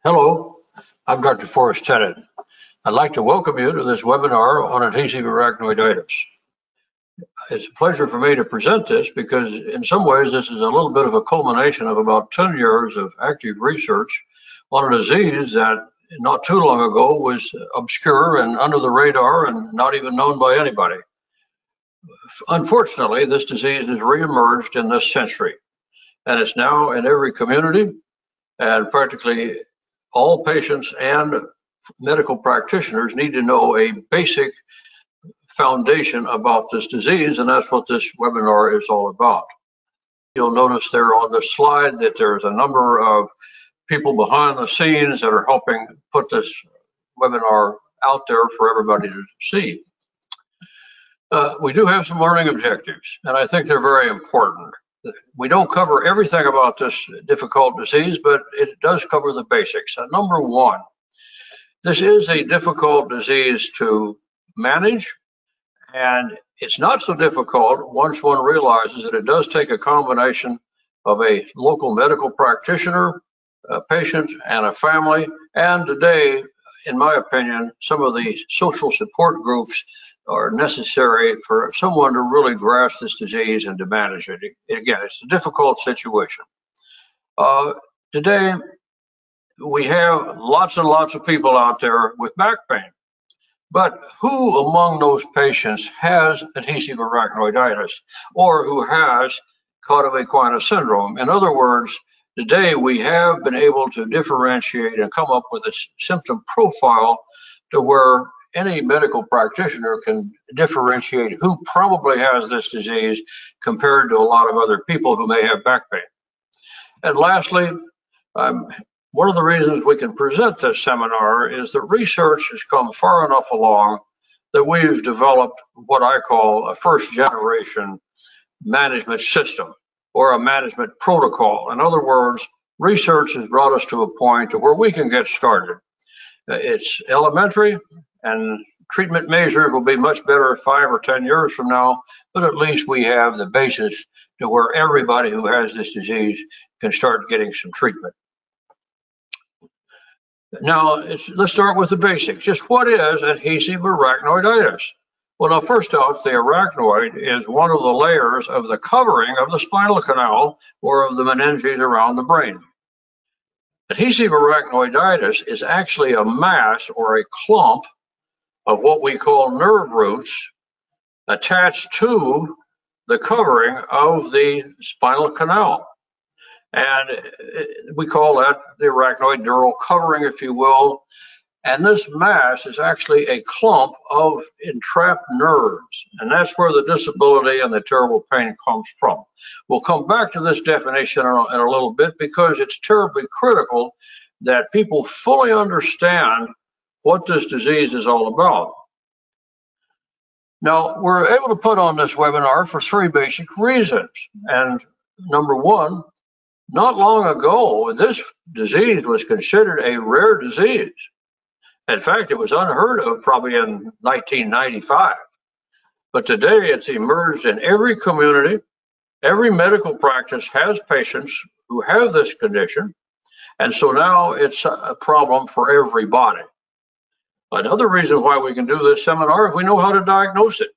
Hello, I'm Dr. Forest Tennant. I'd like to welcome you to this webinar on adhesive arachnoiditis. It's a pleasure for me to present this because in some ways this is a little bit of a culmination of about 10 years of active research on a disease that not too long ago was obscure and under the radar and not even known by anybody. Unfortunately, this disease has reemerged in this century, and it's now in every community, and practically all patients and medical practitioners need to know a basic foundation about this disease, and that's what this webinar is all about. You'll notice there on the slide that there's a number of people behind the scenes that are helping put this webinar out there for everybody to see. We do have some learning objectives, and I think they're very important. We don't cover everything about this difficult disease, but it does cover the basics. Number one, this is a difficult disease to manage, and it's not so difficult once one realizes that it does take a combination of a local medical practitioner, a patient, and a family. And today, in my opinion, some of the social support groups are necessary for someone to really grasp this disease and to manage it. Again, it's a difficult situation. Today, we have lots and lots of people out there with back pain. But who among those patients has adhesive arachnoiditis or who has CAUDA equina syndrome? In other words, today we have been able to differentiate and come up with a symptom profile to where any medical practitioner can differentiate who probably has this disease compared to a lot of other people who may have back pain. And lastly, one of the reasons we can present this seminar is that research has come far enough along that we've developed what I call a first generation management system or a management protocol. In other words, research has brought us to a point where we can get started. It's elementary, and treatment measures will be much better 5 or 10 years from now, but at least we have the basis to where everybody who has this disease can start getting some treatment. Now, let's start with the basics. Just what is adhesive arachnoiditis? Well, now, first off, the arachnoid is one of the layers of the covering of the spinal canal or of the meninges around the brain. Adhesive arachnoiditis is actually a mass or a clump of what we call nerve roots attached to the covering of the spinal canal. And we call that the arachnoid neural covering, if you will. And this mass is actually a clump of entrapped nerves. And that's where the disability and the terrible pain comes from. We'll come back to this definition in a little bit because it's terribly critical that people fully understand what this disease is all about. Now, we're able to put on this webinar for 3 basic reasons. And number one, not long ago, this disease was considered a rare disease. In fact, it was unheard of probably in 1995. But today it's emerged in every community. Every medical practice has patients who have this condition. And so now it's a problem for everybody. Another reason why we can do this seminar is we know how to diagnose it.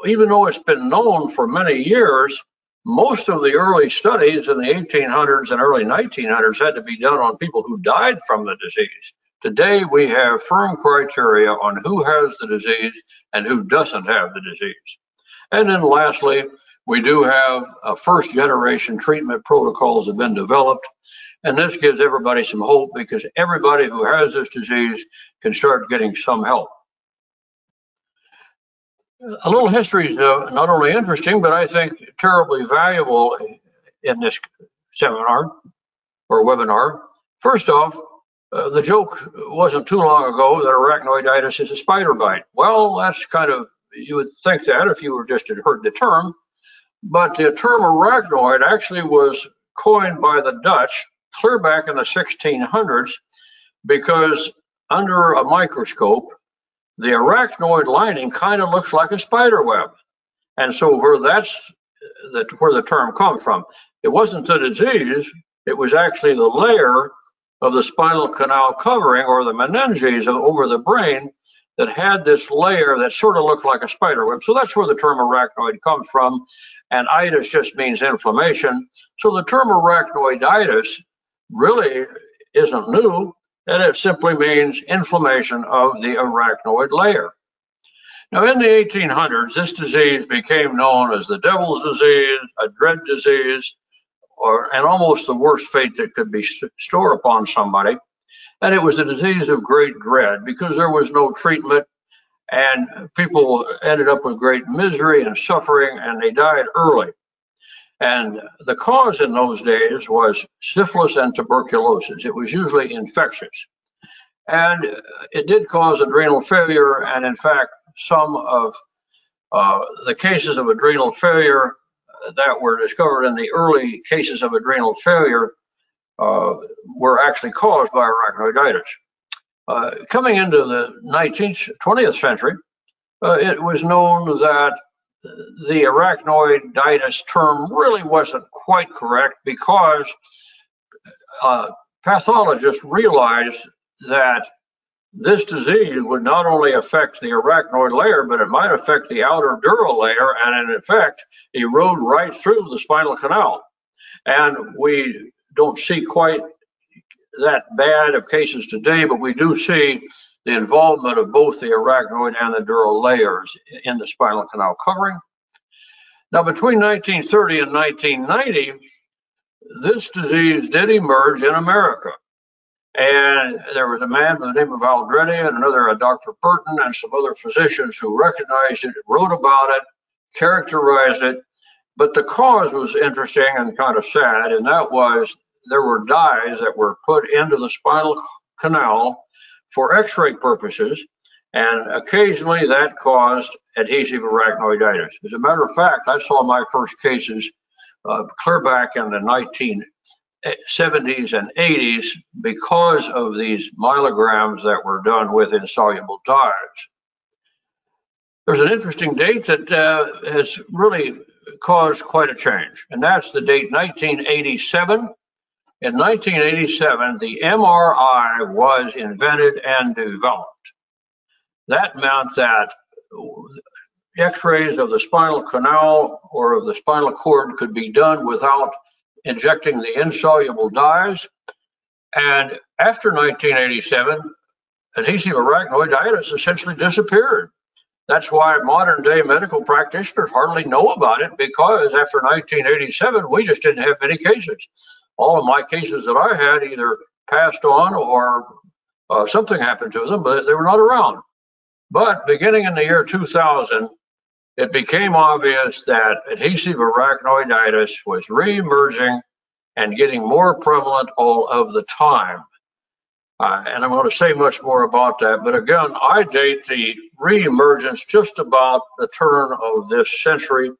Even though it's been known for many years, most of the early studies in the 1800s and early 1900s had to be done on people who died from the disease. Today, we have firm criteria on who has the disease and who doesn't have the disease. And then lastly, we do have a first generation treatment protocols have been developed. And this gives everybody some hope because everybody who has this disease can start getting some help. A little history is not only interesting, but I think terribly valuable in this seminar or webinar. First off, the joke wasn't too long ago that arachnoiditis is a spider bite. Well, that's kind of, you would think that if you were just had heard the term, but the term arachnoid actually was coined by the Dutch clear back in the 1600s because under a microscope, the arachnoid lining kind of looks like a spider web. And so where the term comes from. It wasn't the disease, it was actually the layer of the spinal canal covering, or the meninges over the brain, that had this layer that sort of looked like a spider web. So that's where the term arachnoid comes from, and itis just means inflammation. So the term arachnoiditis really isn't new, and it simply means inflammation of the arachnoid layer. Now, in the 1800s, this disease became known as the devil's disease, a dread disease, and almost the worst fate that could be stored upon somebody. And it was a disease of great dread because there was no treatment, and people ended up with great misery and suffering, and they died early. And the cause in those days was syphilis and tuberculosis. It was usually infectious. And it did cause adrenal failure, and in fact, some of the cases of adrenal failure that were discovered in the early cases of adrenal failure were actually caused by arachnoiditis. Coming into the 20th century, it was known that the arachnoiditis term really wasn't quite correct because pathologists realized that this disease would not only affect the arachnoid layer, but it might affect the outer dural layer and in effect erode right through the spinal canal. And we don't see quite that bad of cases today, but we do see the involvement of both the arachnoid and the dural layers in the spinal canal covering. Now, between 1930 and 1990, this disease did emerge in America. And there was a man by the name of Aldrete and another, Dr. Burton, and some other physicians who recognized it, wrote about it, characterized it. But the cause was interesting and kind of sad, and that was there were dyes that were put into the spinal canal for X-ray purposes, and occasionally that caused adhesive arachnoiditis. As a matter of fact, I saw my first cases clear back in the 1970s and 80s because of these myelograms that were done with insoluble dyes. There's an interesting date that has really caused quite a change, and that's the date 1987. In 1987, the MRI was invented and developed. That meant that X-rays of the spinal canal or of the spinal cord could be done without injecting the insoluble dyes. And after 1987, adhesive arachnoiditis essentially disappeared. That's why modern day medical practitioners hardly know about it, because after 1987, we just didn't have many cases. All of my cases that I had either passed on or something happened to them, but they were not around. But beginning in the year 2000, it became obvious that adhesive arachnoiditis was re-emerging and getting more prevalent all of the time. And I'm going to say much more about that. But again, I date the re-emergence just about the turn of this century.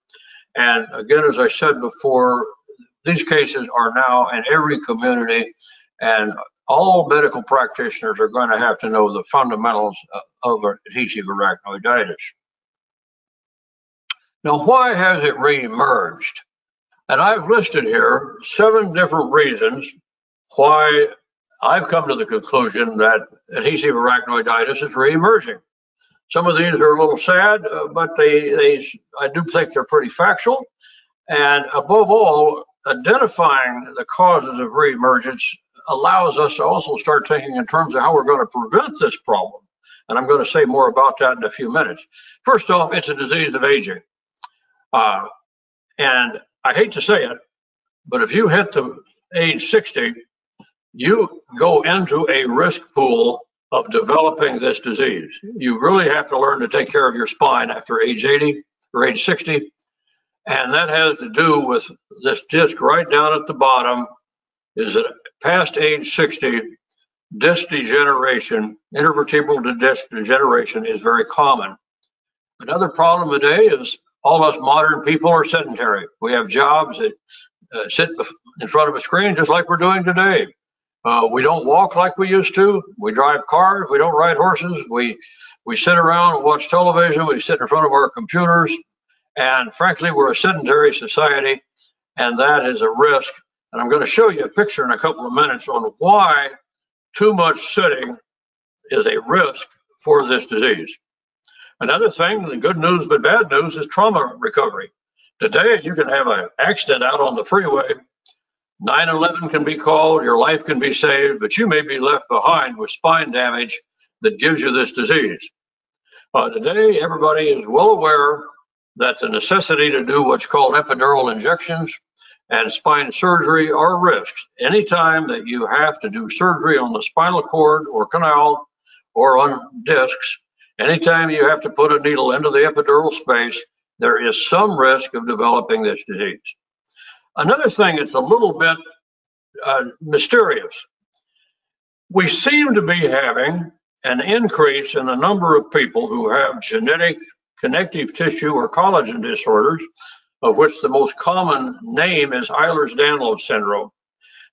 And again, as I said before, these cases are now in every community, and all medical practitioners are going to have to know the fundamentals of adhesive arachnoiditis. Now, why has it re-emerged? And I've listed here 7 different reasons why I've come to the conclusion that adhesive arachnoiditis is re-emerging. Some of these are a little sad, but I do think they're pretty factual. And above all, identifying the causes of re-emergence allows us to also start thinking in terms of how we're going to prevent this problem. And I'm going to say more about that in a few minutes. First off, it's a disease of aging. And I hate to say it, but if you hit the age 60, you go into a risk pool of developing this disease. You really have to learn to take care of your spine after age 80 or age 60. And that has to do with this disc right down at the bottom. Is that past age 60, disc degeneration, intervertebral disc degeneration is very common. Another problem today is all us modern people are sedentary. We have jobs that sit in front of a screen just like we're doing today. We don't walk like we used to. We drive cars. We don't ride horses. We sit around and watch television. We sit in front of our computers. And frankly, we're a sedentary society, and that is a risk. And I'm going to show you a picture in a couple of minutes on why too much sitting is a risk for this disease. Another thing, the good news but bad news, is trauma recovery. Today, you can have an accident out on the freeway, 911 can be called, your life can be saved, but you may be left behind with spine damage that gives you this disease. Today, everybody is well aware that the necessity to do what's called epidural injections and spine surgery are risks. Anytime that you have to do surgery on the spinal cord or canal or on discs, anytime you have to put a needle into the epidural space, there is some risk of developing this disease. Another thing that's a little bit mysterious. We seem to be having an increase in the number of people who have genetic connective tissue or collagen disorders, of which the most common name is Ehlers-Danlos syndrome.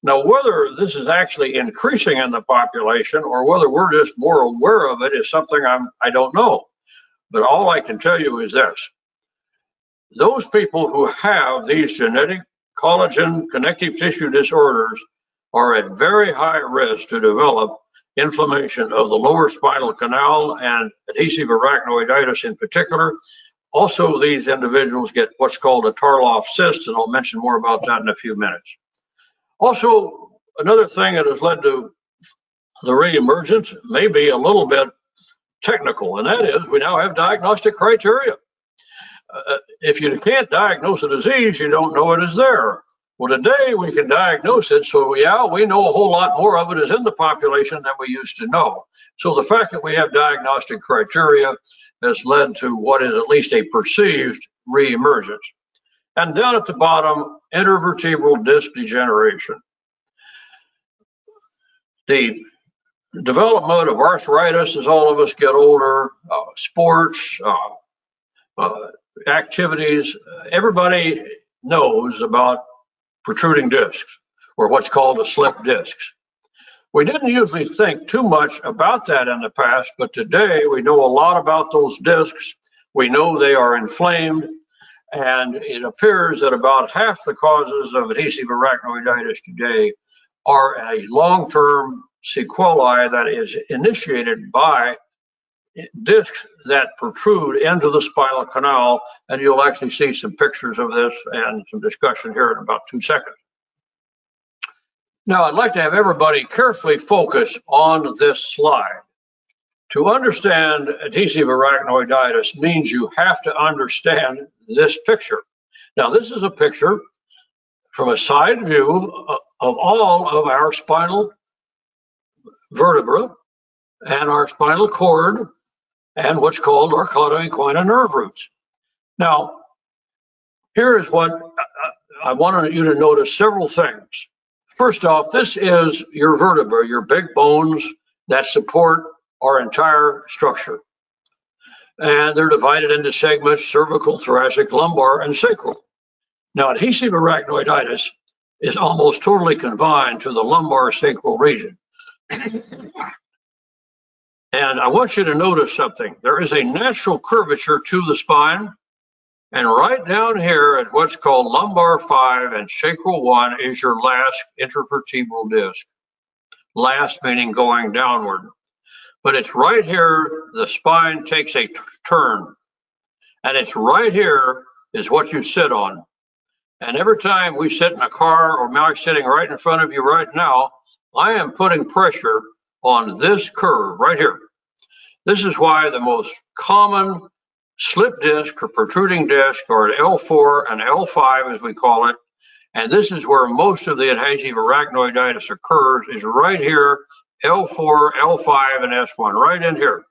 Now, whether this is actually increasing in the population or whether we're just more aware of it is something I don't know. But all I can tell you is this. Those people who have these genetic collagen connective tissue disorders are at very high risk to develop inflammation of the lower spinal canal and adhesive arachnoiditis in particular. Also, these individuals get what's called a Tarloff cyst, and I'll mention more about that in a few minutes. Also, another thing that has led to the reemergence may be a little bit technical, and that is we now have diagnostic criteria. If you can't diagnose a disease, you don't know it is there. Well, today we can diagnose it, so yeah, we know a whole lot more of it is in the population than we used to know. So the fact that we have diagnostic criteria has led to what is at least a perceived reemergence. And down at the bottom, intervertebral disc degeneration. The development of arthritis as all of us get older, sports, activities, everybody knows about protruding discs, or what's called a slip disc. We didn't usually think too much about that in the past, but today we know a lot about those discs. We know they are inflamed, and it appears that about half the causes of adhesive arachnoiditis today are a long-term sequelae that is initiated by discs that protrude into the spinal canal, and you'll actually see some pictures of this and some discussion here in about 2 seconds. Now, I'd like to have everybody carefully focus on this slide. To understand adhesive arachnoiditis means you have to understand this picture. Now, this is a picture from a side view of all of our spinal vertebra and our spinal cord and what's called our CAUDA equina nerve roots. Now, here is what I wanted you to notice several things. First off, this is your vertebra, your big bones that support our entire structure. And they're divided into segments: cervical, thoracic, lumbar, and sacral. Now, adhesive arachnoiditis is almost totally confined to the lumbar sacral region. And I want you to notice something. There is a natural curvature to the spine, and right down here at what's called lumbar 5 and sacral 1 is your last intervertebral disc. Last meaning going downward. But it's right here the spine takes a turn, and it's right here is what you sit on. And every time we sit in a car, or I'm sitting right in front of you right now, I am putting pressure on this curve right here. This is why the most common slip disc or protruding disc are at L4 and L5 as we call it. And this is where most of the adhesive arachnoiditis occurs, is right here, L4, L5, and S1, right in here.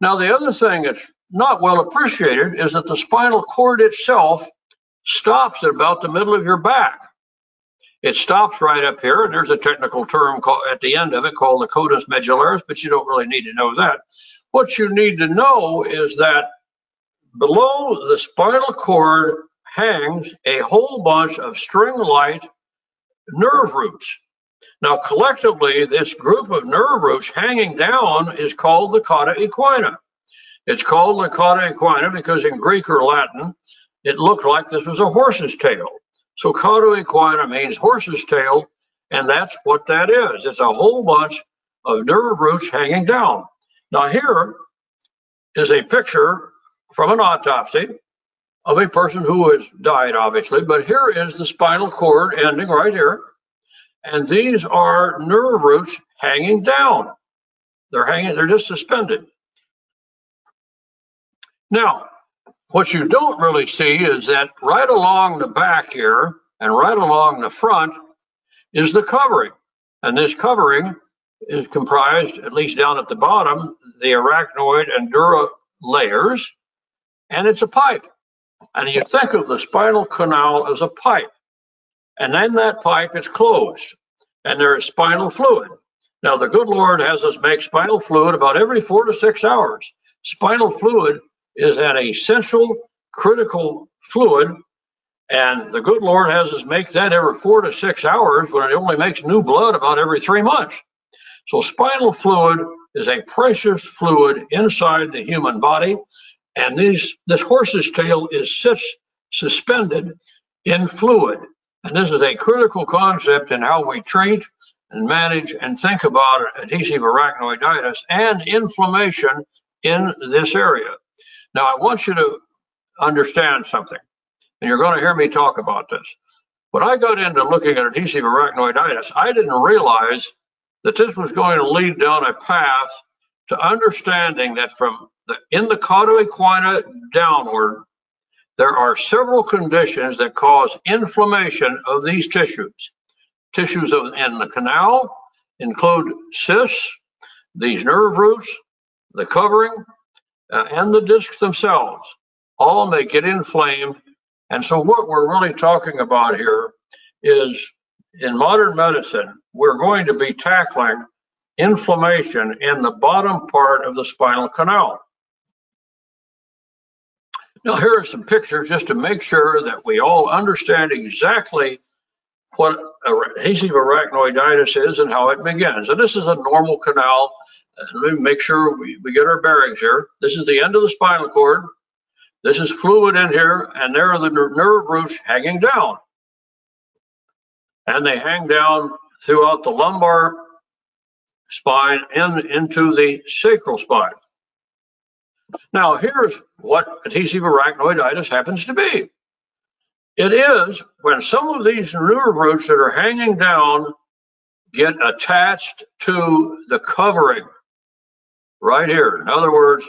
Now, the other thing that's not well appreciated is that the spinal cord itself stops at about the middle of your back. It stops right up here, and there's a technical term at the end of it called the coda medullaris, but you don't really need to know that. What you need to know is that below the spinal cord hangs a whole bunch of string-like nerve roots. Now, collectively, this group of nerve roots hanging down is called the cauda equina. It's called the cauda equina because in Greek or Latin, it looked like this was a horse's tail. So cauda equina means horse's tail, And that's what that is. It's a whole bunch of nerve roots hanging down. Now here is a picture from an autopsy of a person who has died, obviously, but here is the spinal cord ending right here. And these are nerve roots hanging down. They're just suspended. Now, what you don't really see is that right along the back here and right along the front is the covering. And this covering is comprised, at least down at the bottom, the arachnoid and dura layers, and it's a pipe. And you think of the spinal canal as a pipe. And then that pipe is closed, and there is spinal fluid. Now, the good Lord has us make spinal fluid about every 4 to 6 hours. Spinal fluid is an essential, critical fluid, and the good Lord has us make that every 4 to 6 hours when it only makes new blood about every 3 months. So spinal fluid is a precious fluid inside the human body, and this horse's tail is suspended in fluid. And this is a critical concept in how we treat and manage and think about adhesive arachnoiditis and inflammation in this area. Now, I want you to understand something, and you're going to hear me talk about this. When I got into looking at adhesive arachnoiditis, I didn't realize that this was going to lead down a path to understanding that in the CAUDA equina downward, there are several conditions that cause inflammation of these tissues. Tissues in the canal include cysts, these nerve roots, the covering, and the discs themselves. All may get inflamed. And so what we're really talking about here is, in modern medicine, we're going to be tackling inflammation in the bottom part of the spinal canal. Now, here are some pictures just to make sure that we all understand exactly what adhesive arachnoiditis is and how it begins. And this is a normal canal. Let me make sure we get our bearings here. This is the end of the spinal cord. This is fluid in here, and there are the nerve roots hanging down. And they hang down throughout the lumbar spine and into the sacral spine. Now, here's what adhesive arachnoiditis happens to be. It is when some of these nerve roots that are hanging down get attached to the covering right here. In other words,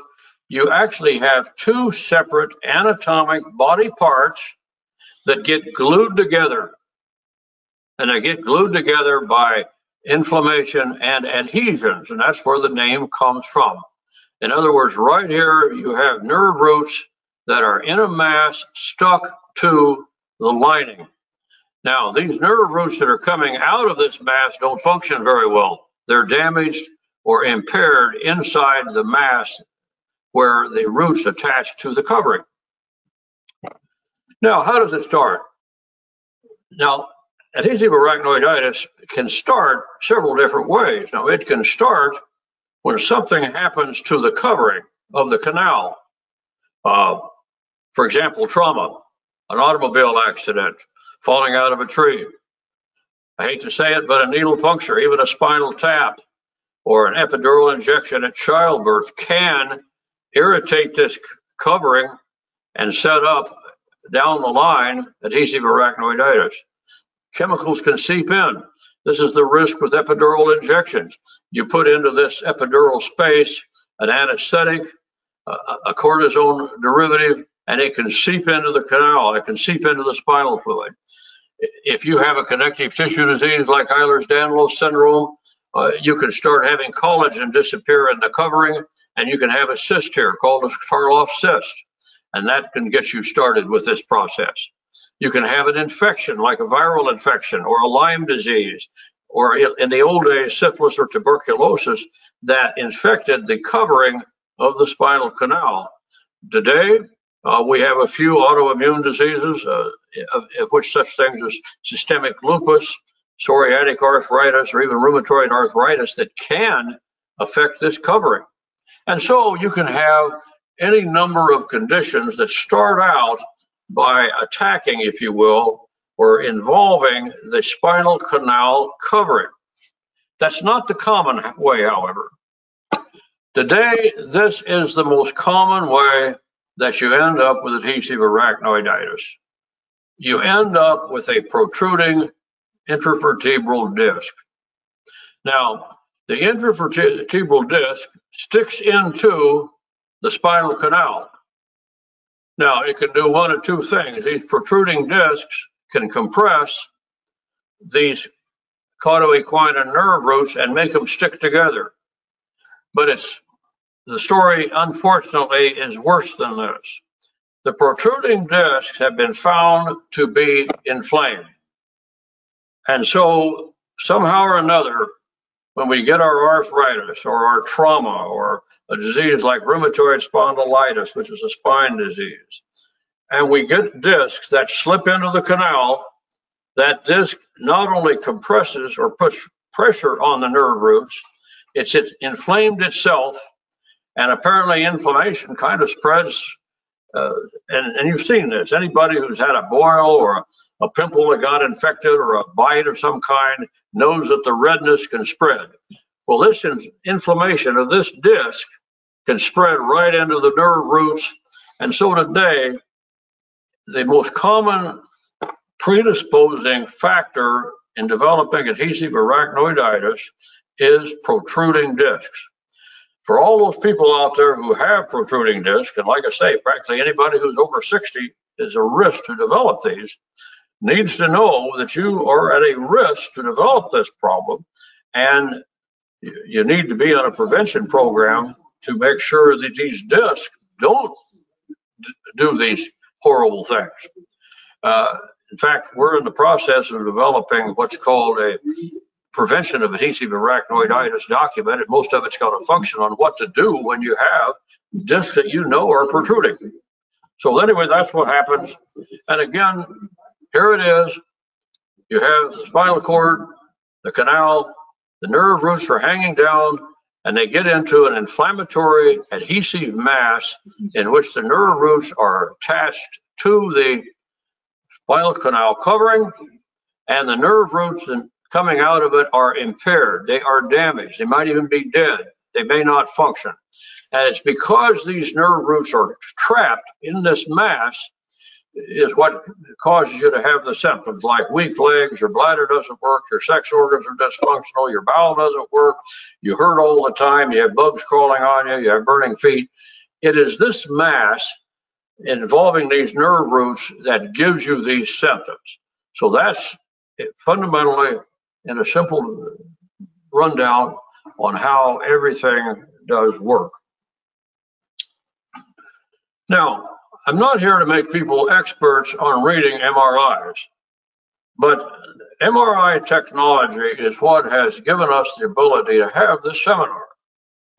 you actually have two separate anatomic body parts that get glued together. And they get glued together by inflammation and adhesions, and that's where the name comes from. In other words, right here, you have nerve roots that are in a mass stuck to the lining. Now, these nerve roots that are coming out of this mass don't function very well. They're damaged or impaired inside the mass where the roots attach to the covering. Now, how does it start? Now, adhesive arachnoiditis can start several different ways. Now, it can start when something happens to the covering of the canal. For example, trauma, an automobile accident, falling out of a tree. I hate to say it, but a needle puncture, even a spinal tap, or an epidural injection at childbirth can irritate this covering and set up down the line adhesive arachnoiditis. Chemicals can seep in. This is the risk with epidural injections. You put into this epidural space an anesthetic, a cortisone derivative, and it can seep into the canal. It can seep into the spinal fluid. If you have a connective tissue disease like Ehlers-Danlos syndrome, you can start having collagen disappear in the covering, and you can have a cyst here called a Tarloff cyst, and that can get you started with this process. You can have an infection like a viral infection or a Lyme disease, or in the old days, syphilis or tuberculosis that infected the covering of the spinal canal. Today, we have a few autoimmune diseases, of which such things as systemic lupus, psoriatic arthritis, or even rheumatoid arthritis that can affect this covering. And so you can have any number of conditions that start out by attacking, if you will, or involving the spinal canal covering. That's not the common way, however. Today, this is the most common way that you end up with adhesive arachnoiditis. You end up with a protruding intravertebral disc. Now, the intravertebral disc sticks into the spinal canal. Now, it can do one of two things. These protruding discs can compress these CAUDA equina nerve roots and make them stick together. But the story, unfortunately, is worse than this. The protruding discs have been found to be inflamed. And so somehow or another, when we get our arthritis or our trauma or a disease like rheumatoid spondylitis, which is a spine disease, and we get discs that slip into the canal, that disc not only compresses or puts pressure on the nerve roots, it's inflamed itself, and apparently inflammation kind of spreads. And you've seen this. Anybody who's had a boil or a pimple that got infected or a bite of some kind knows that the redness can spread. Well, this inflammation of this disc can spread right into the nerve roots. And so today, the most common predisposing factor in developing adhesive arachnoiditis is protruding discs. For all those people out there who have protruding discs, and like I say, practically anybody who's over 60 is a risk to develop these, needs to know that you are at a risk to develop this problem, and you need to be on a prevention program to make sure that these discs don't do these horrible things. In fact, we're in the process of developing what's called a prevention of adhesive arachnoiditis document, and most of it's going to function on what to do when you have discs that you know are protruding. So anyway, that's what happens. And again, here it is. You have the spinal cord, the canal, the nerve roots are hanging down, and they get into an inflammatory adhesive mass in which the nerve roots are attached to the spinal canal covering, and the nerve roots coming out of it are impaired. They are damaged. They might even be dead. They may not function. And it's because these nerve roots are trapped in this mass is what causes you to have the symptoms like weak legs, your bladder doesn't work, your sex organs are dysfunctional, your bowel doesn't work, you hurt all the time, you have bugs crawling on you, you have burning feet. It is this mass involving these nerve roots that gives you these symptoms. So that's fundamentally, in a simple rundown, on how everything does work. Now, I'm not here to make people experts on reading MRIs, but MRI technology is what has given us the ability to have this seminar.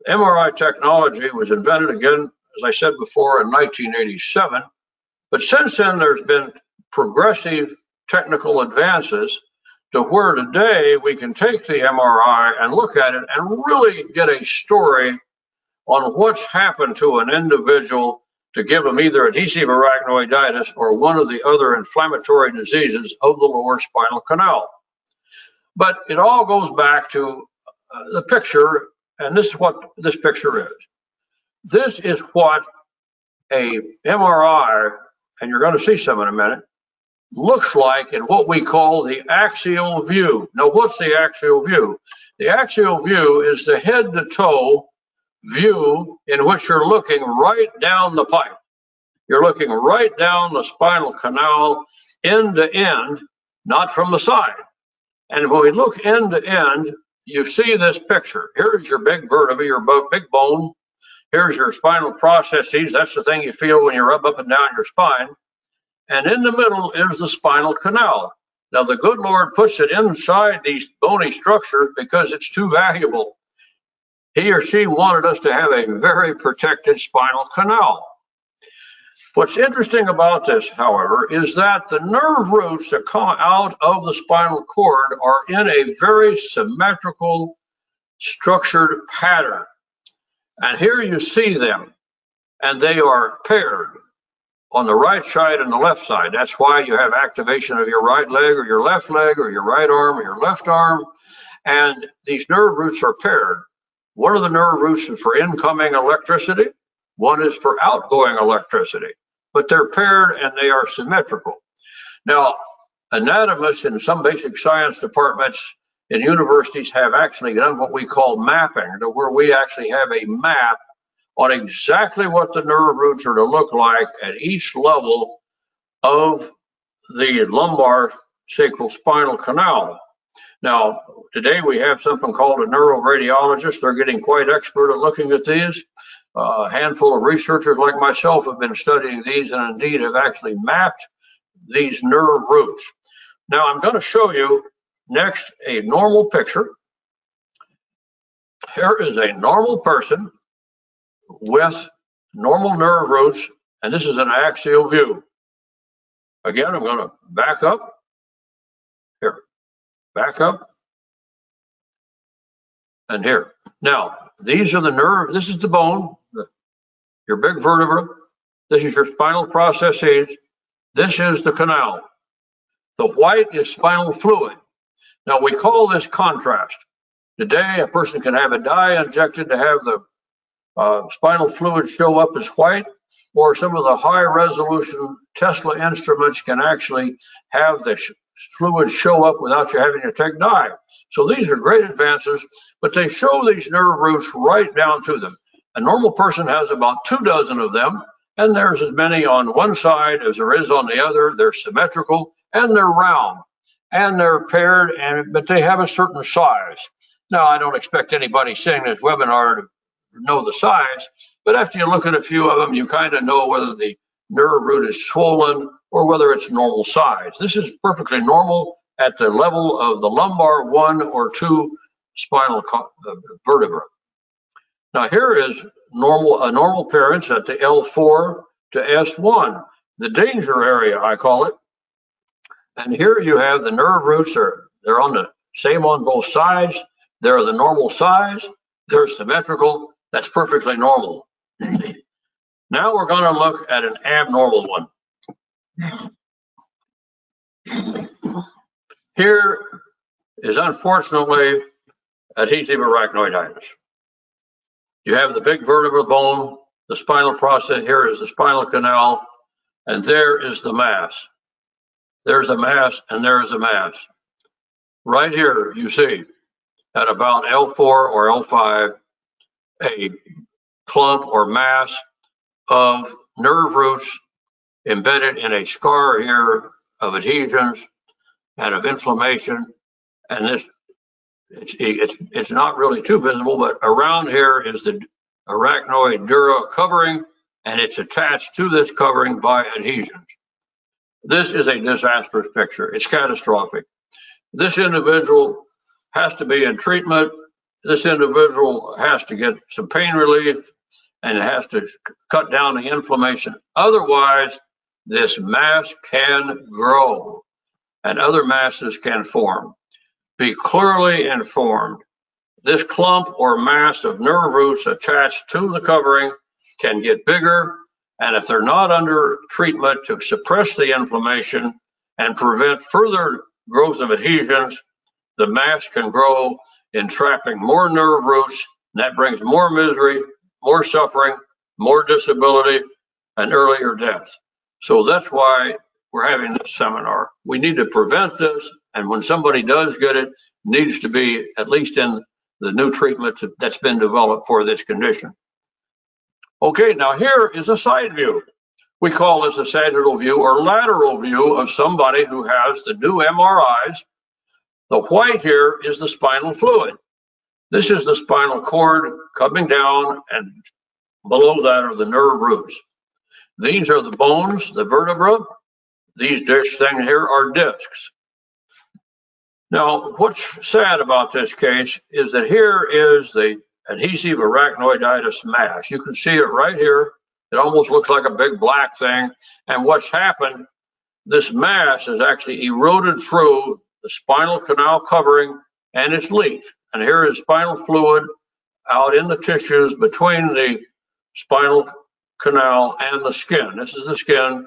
MRI technology was invented, again, as I said before, in 1987, but since then there's been progressive technical advances to where today we can take the MRI and look at it and really get a story on what's happened to an individual to give them either adhesive arachnoiditis or one of the other inflammatory diseases of the lower spinal canal. But it all goes back to the picture, and this is what this picture is. This is what a MRI, and you're going to see some in a minute, looks like in what we call the axial view. Now, what's the axial view? The axial view is the head to toe view in which you're looking right down the pipe. You're looking right down the spinal canal end to end, not from the side. And when we look end to end, you see this picture. Here's your big vertebra, your big bone. Here's your spinal processes. That's the thing you feel when you rub up and down your spine. And in the middle is the spinal canal. Now, the good Lord puts it inside these bony structures because it's too valuable. He or she wanted us to have a very protected spinal canal. What's interesting about this, however, is that the nerve roots that come out of the spinal cord are in a very symmetrical, structured pattern. And here you see them, and they are paired. on the right side and the left side. That's why you have activation of your right leg or your left leg or your right arm or your left arm. And these nerve roots are paired. One of the nerve roots is for incoming electricity. One is for outgoing electricity. But they're paired and they are symmetrical. Now, anatomists in some basic science departments in universities have actually done what we call mapping, to where we actually have a map on exactly what the nerve roots are to look like at each level of the lumbar sacral spinal canal. Now, today we have something called a neuroradiologist. They're getting quite expert at looking at these. A handful of researchers like myself have been studying these and indeed have actually mapped these nerve roots. Now, I'm going to show you next a normal picture. Here is a normal person with normal nerve roots, and this is an axial view. Again, I'm going to back up. Here, back up. And here. Now, these are the nerve, this is the bone, your big vertebra. This is your spinal processes. This is the canal. The white is spinal fluid. Now, we call this contrast. Today, a person can have a dye injected to have the spinal fluid show up as white, or some of the high resolution Tesla instruments can actually have the fluid show up without you having to take dye. So these are great advances, but they show these nerve roots right down to them. A normal person has about 24 of them, and there's as many on one side as there is on the other. They're symmetrical and they're round and they're paired, but they have a certain size. Now, I don't expect anybody seeing this webinar to know the size, but after you look at a few of them, you kind of know whether the nerve root is swollen or whether it's normal size. This is perfectly normal at the level of the lumbar 1 or 2 spinal vertebra. Now, here is a normal appearance at the L4 to S1, the danger area, I call it. And here you have the nerve roots, they're on the same on both sides. They're the normal size. They're symmetrical. That's perfectly normal. Now we're going to look at an abnormal one. Here is unfortunately adhesive arachnoiditis. You have the big vertebral bone, the spinal process. Here is the spinal canal, and there is the mass. There's a mass, and there is a mass. Right here, you see, at about L4 or L5, a clump or mass of nerve roots embedded in a scar here of adhesions and of inflammation. And this, it's not really too visible, but around here is the arachnoid dura covering, and it's attached to this covering by adhesions. This is a disastrous picture. It's catastrophic. This individual has to be in treatment. This individual has to get some pain relief and has to cut down the inflammation. Otherwise, this mass can grow and other masses can form. Be clearly informed. This clump or mass of nerve roots attached to the covering can get bigger, and if they're not under treatment to suppress the inflammation and prevent further growth of adhesions, the mass can grow, entrapping more nerve roots, and that brings more misery, more suffering, more disability, and earlier death. So that's why we're having this seminar. We need to prevent this, and when somebody does get it, it needs to be at least in the new treatment that's been developed for this condition. Okay, now here is a side view. We call this a sagittal view or lateral view of somebody who has the new MRIs. The white here is the spinal fluid. This is the spinal cord coming down, and below that are the nerve roots. These are the bones, the vertebra. These dish things here are discs. Now, what's sad about this case is that here is the adhesive arachnoiditis mass. You can see it right here. It almost looks like a big black thing. And what's happened, this mass is actually eroded through the spinal canal covering, and it's leaked. And here is spinal fluid out in the tissues between the spinal canal, and the skin. This is the skin.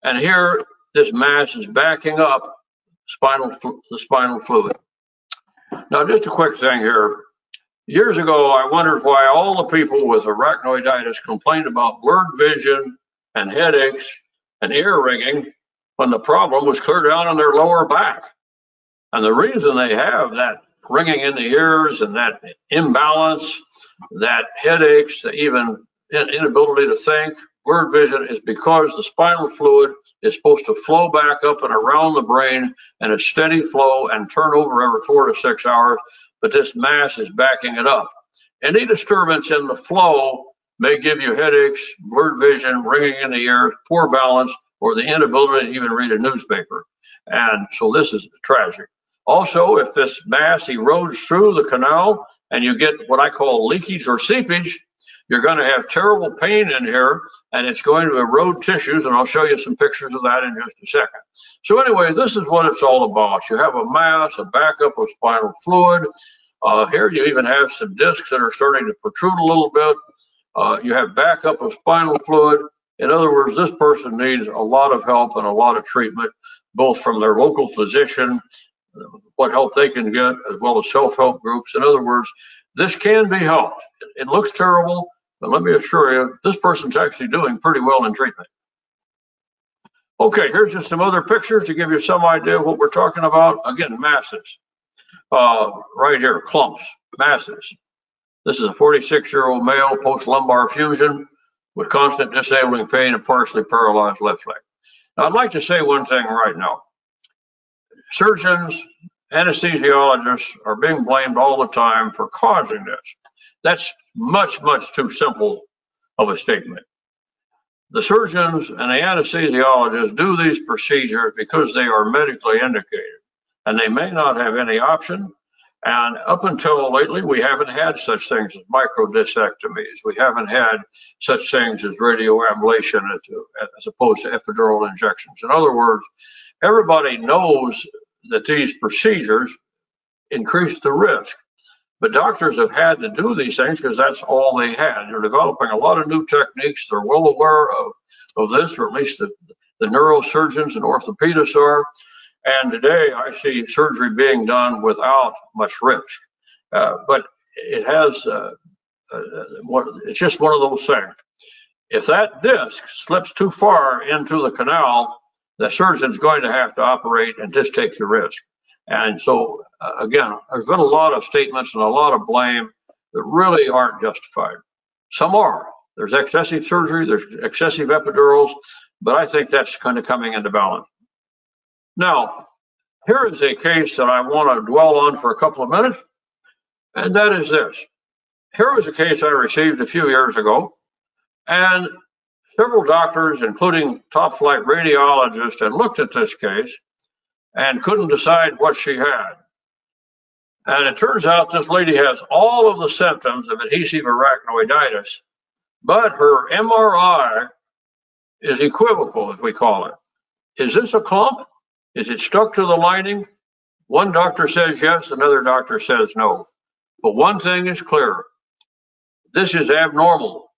And here, this mass is backing up the spinal fluid. Now, just a quick thing here. Years ago, I wondered why all the people with arachnoiditis complained about blurred vision and headaches and ear ringing when the problem was clear down in their lower back. And the reason they have that ringing in the ears and that imbalance, that headaches, even inability to think, blurred vision, is because the spinal fluid is supposed to flow back up and around the brain in a steady flow and turn over every 4 to 6 hours, but this mass is backing it up. Any disturbance in the flow may give you headaches, blurred vision, ringing in the ears, poor balance, or the inability to even read a newspaper. And so this is tragic. Also, if this mass erodes through the canal and you get what I call leakage or seepage, you're going to have terrible pain in here, and it's going to erode tissues, and I'll show you some pictures of that in just a second. So anyway, this is what it's all about. You have a mass, a backup of spinal fluid. Here you even have some discs that are starting to protrude a little bit. You have backup of spinal fluid. In other words, this person needs a lot of help and a lot of treatment, both from their local physician, what help they can get, as well as self-help groups. In other words, this can be helped. It looks terrible, but let me assure you, this person's actually doing pretty well in treatment. Okay, here's just some other pictures to give you some idea of what we're talking about. Again, masses. Right here, clumps, masses. This is a 46-year-old male post-lumbar fusion with constant disabling pain and partially paralyzed left leg. Now, I'd like to say one thing right now. Surgeons, anesthesiologists are being blamed all the time for causing this. That's much, much too simple of a statement. The surgeons and the anesthesiologists do these procedures because they are medically indicated, and they may not have any option. And up until lately, we haven't had such things as microdiscectomies. We haven't had such things as radioablation as opposed to epidural injections. In other words, everybody knows that these procedures increase the risk, but doctors have had to do these things because that's all they had. They're developing a lot of new techniques. They're well aware of this, or at least the neurosurgeons and orthopedists are. And today I see surgery being done without much risk. But it has, it's just one of those things. If that disc slips too far into the canal, the surgeon's going to have to operate and just take the risk. And so, again, there's been a lot of statements and a lot of blame that really aren't justified. Some are. There's excessive surgery, there's excessive epidurals, but I think that's kind of coming into balance. Now, here is a case that I want to dwell on for a couple of minutes, and that is this. Here was a case I received a few years ago, and several doctors, including top-flight radiologists, had looked at this case and couldn't decide what she had. And it turns out this lady has all of the symptoms of adhesive arachnoiditis, but her MRI is equivocal, as we call it. Is this a clump? Is it stuck to the lining? One doctor says yes, another doctor says no. But one thing is clear. This is abnormal.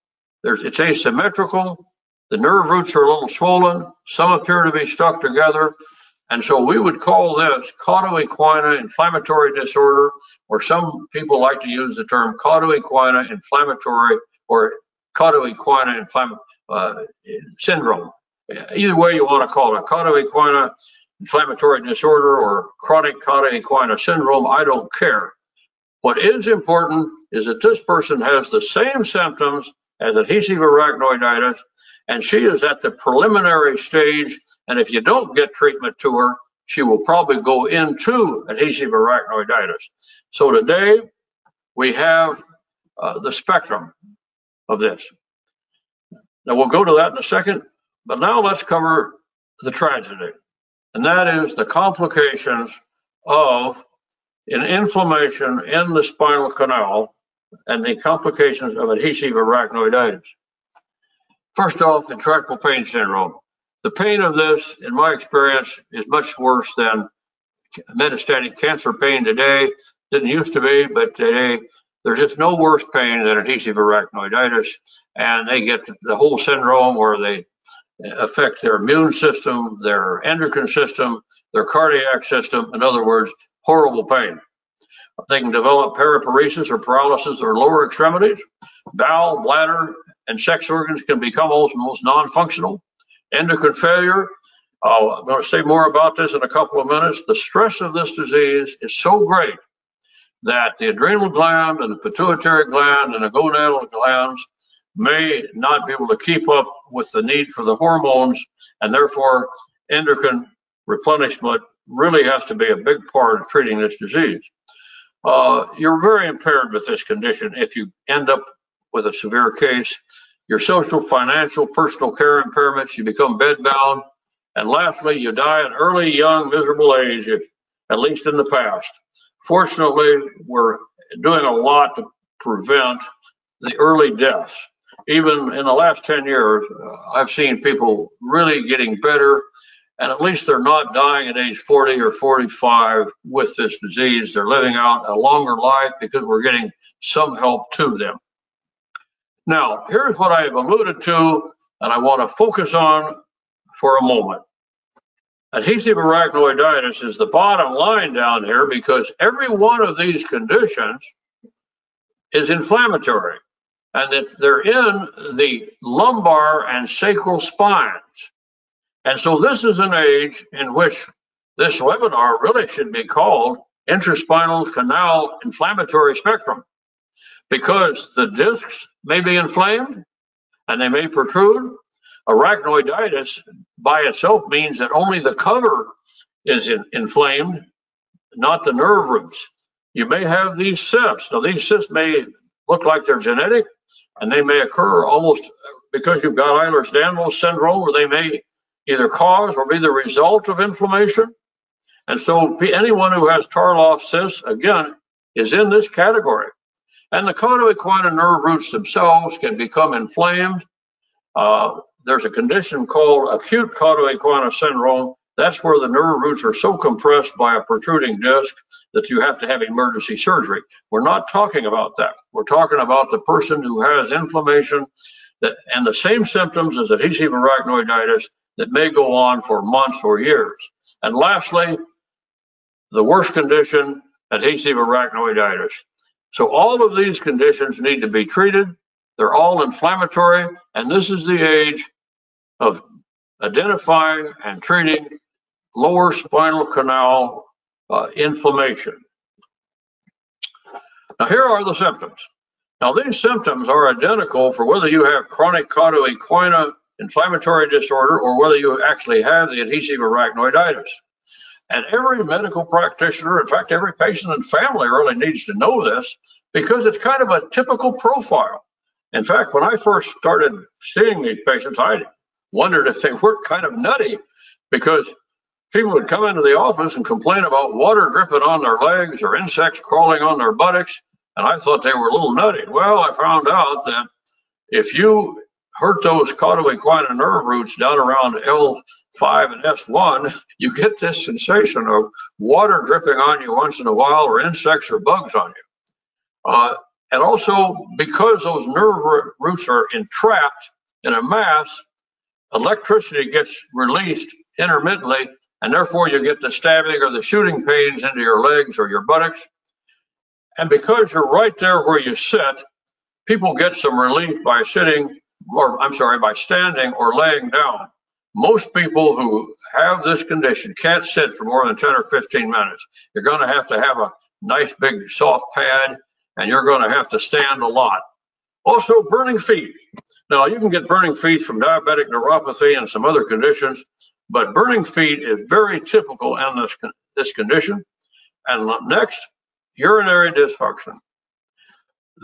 It's asymmetrical. The nerve roots are a little swollen. Some appear to be stuck together. And so we would call this CAUDA inflammatory disorder, or some people like to use the term CAUDA inflammatory or CAUDA syndrome. Either way you want to call it, CAUDA inflammatory disorder or chronic CAUDA syndrome, I don't care. What is important is that this person has the same symptoms as adhesive arachnoiditis, and she is at the preliminary stage, and if you don't get treatment to her, she will probably go into adhesive arachnoiditis. So today, we have the spectrum of this. Now, we'll go to that in a second, but now let's cover the tragedy, and that is the complications of an inflammation in the spinal canal and the complications of adhesive arachnoiditis. First off, intractable pain syndrome. The pain of this, in my experience, is much worse than metastatic cancer pain today. Didn't used to be, but today There's just no worse pain than adhesive arachnoiditis, and they get the whole syndrome where they affect their immune system, their endocrine system, their cardiac system. In other words, horrible pain. They can develop paraparesis or paralysis of their lower extremities. Bowel, bladder, and sex organs can become almost non-functional. Endocrine failure. I'm going to say more about this in a couple of minutes. The stress of this disease is so great that the adrenal gland and the pituitary gland and the gonadal glands may not be able to keep up with the need for the hormones, and therefore endocrine replenishment really has to be a big part of treating this disease. You're very impaired with this condition if you end up with a severe case. Your social, financial, personal care impairments, you become bedbound, and lastly, you die at early, young, miserable age, at least in the past. Fortunately, we're doing a lot to prevent the early deaths. Even in the last 10 years, I've seen people really getting better, and at least they're not dying at age 40 or 45 with this disease. They're living out a longer life because we're getting some help to them. Now, here's what I have alluded to, and I want to focus on for a moment. Adhesive arachnoiditis is the bottom line down here because every one of these conditions is inflammatory, and that they're in the lumbar and sacral spines. And so this is an age in which this webinar really should be called Intraspinal Canal Inflammatory Spectrum, because the discs may be inflamed and they may protrude. Arachnoiditis by itself means that only the cover is inflamed, not the nerve roots. You may have these cysts. Now, these cysts may look like they're genetic, and they may occur almost because you've got Ehlers-Danlos syndrome, where they may either cause or be the result of inflammation. And so anyone who has Tarloff cysts, again, is in this category. And the cauda-equina nerve roots themselves can become inflamed. There's a condition called acute cauda-equina syndrome. That's where the nerve roots are so compressed by a protruding disc that you have to have emergency surgery. We're not talking about that. We're talking about the person who has inflammation and the same symptoms as adhesive arachnoiditis that may go on for months or years. And lastly, the worst condition, adhesive arachnoiditis. So all of these conditions need to be treated. They're all inflammatory, and this is the age of identifying and treating lower spinal canal inflammation. Now, here are the symptoms. Now, these symptoms are identical for whether you have chronic cauda-equina inflammatory disorder or whether you actually have the adhesive arachnoiditis. And every medical practitioner, in fact, every patient and family really needs to know this because it's kind of a typical profile. In fact, when I first started seeing these patients, I wondered if they were kind of nutty, because people would come into the office and complain about water dripping on their legs or insects crawling on their buttocks, and I thought they were a little nutty. Well, I found out that if you hurt those cauda-equina nerve roots down around L5 and S1, you get this sensation of water dripping on you once in a while, or insects or bugs on you. And also, because those nerve roots are entrapped in a mass, electricity gets released intermittently, and therefore you get the stabbing or the shooting pains into your legs or your buttocks. And because you're right there where you sit, people get some relief by sitting, or I'm sorry, by standing or laying down. Most people who have this condition can't sit for more than 10 or 15 minutes. You're going to have a nice big soft pad, and you're going to have to stand a lot. Also, burning feet. Now, you can get burning feet from diabetic neuropathy and some other conditions, but burning feet is very typical in this condition. And next, urinary dysfunction.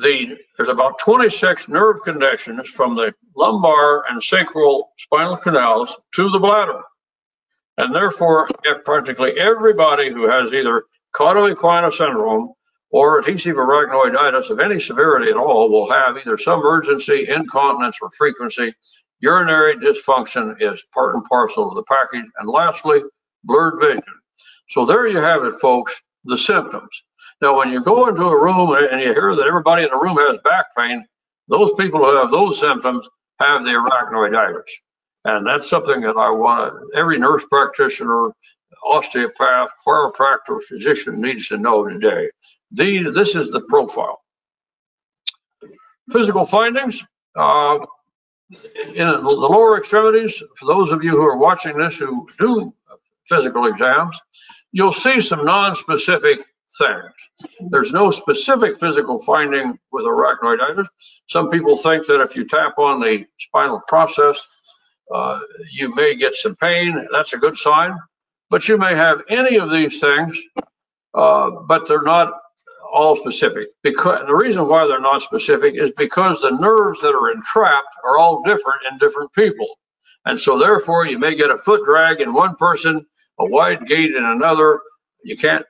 There's about 26 nerve conditions from the lumbar and sacral spinal canals to the bladder. And therefore, practically everybody who has either cauda-equina syndrome or adhesive arachnoiditis of any severity at all will have either some urgency, incontinence, or frequency. Urinary dysfunction is part and parcel of the package. And lastly, blurred vision. So there you have it, folks, the symptoms. Now, when you go into a room and you hear that everybody in the room has back pain, those people who have those symptoms have the arachnoiditis. And that's something that I want every nurse practitioner, osteopath, chiropractor, physician needs to know today. This is the profile. Physical findings. In the lower extremities, for those of you who are watching this who do physical exams, you'll see some non-specific things. There's no specific physical finding with arachnoiditis. Some people think that if you tap on the spinal process, you may get some pain. That's a good sign. But you may have any of these things, but they're not all specific. Because the reason why they're not specific is because the nerves that are entrapped are all different in different people. And so therefore you may get a foot drag in one person, a wide gait in another. You can't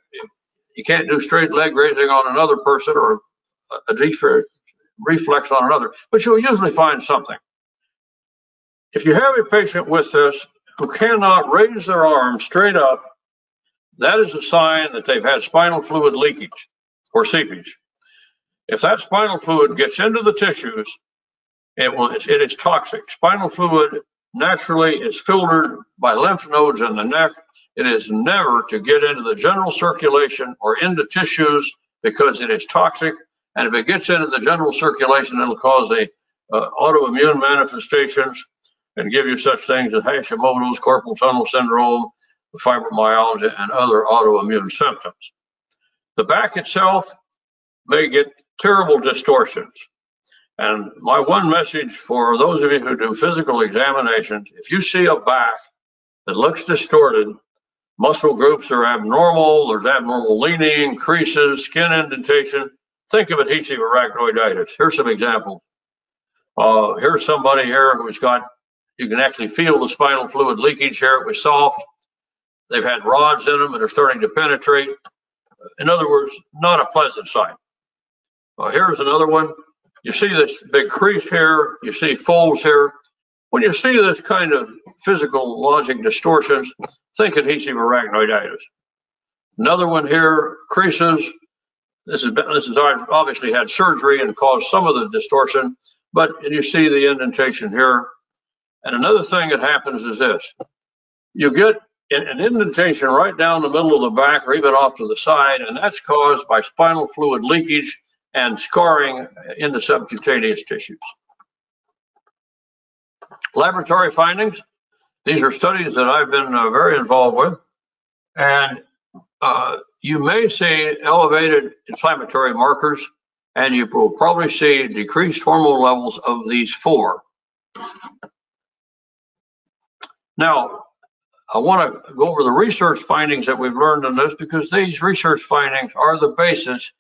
do straight leg raising on another person, or a reflex on another, but you'll usually find something. If you have a patient with this who cannot raise their arm straight up, that is a sign that they've had spinal fluid leakage or seepage. If that spinal fluid gets into the tissues, it is toxic. Spinal fluid naturally is filtered by lymph nodes in the neck. It is never to get into the general circulation or into tissues because it is toxic. And if it gets into the general circulation, it'll cause autoimmune manifestations and give you such things as Hashimoto's, carpal tunnel syndrome, fibromyalgia, and other autoimmune symptoms. The back itself may get terrible distortions. And my one message for those of you who do physical examinations, if you see a back that looks distorted, muscle groups are abnormal, there's abnormal leaning, creases, skin indentation, think of adhesive arachnoiditis. Here's some examples. Here's somebody here who's got, you can actually feel the spinal fluid leakage here. It was soft. They've had rods in them that are starting to penetrate. In other words, not a pleasant sight. Here's another one. You see this big crease here. You see folds here. When you see this kind of physical logic distortions, think adhesive arachnoiditis. Another one here, creases. This is obviously had surgery and caused some of the distortion, but you see the indentation here. And another thing that happens is this. You get an indentation right down the middle of the back or even off to the side, and that's caused by spinal fluid leakage and scarring in the subcutaneous tissues. Laboratory findings. These are studies that I've been very involved with, and you may see elevated inflammatory markers, and you will probably see decreased hormone levels of these four. Now, I want to go over the research findings that we've learned on this, because these research findings are the basis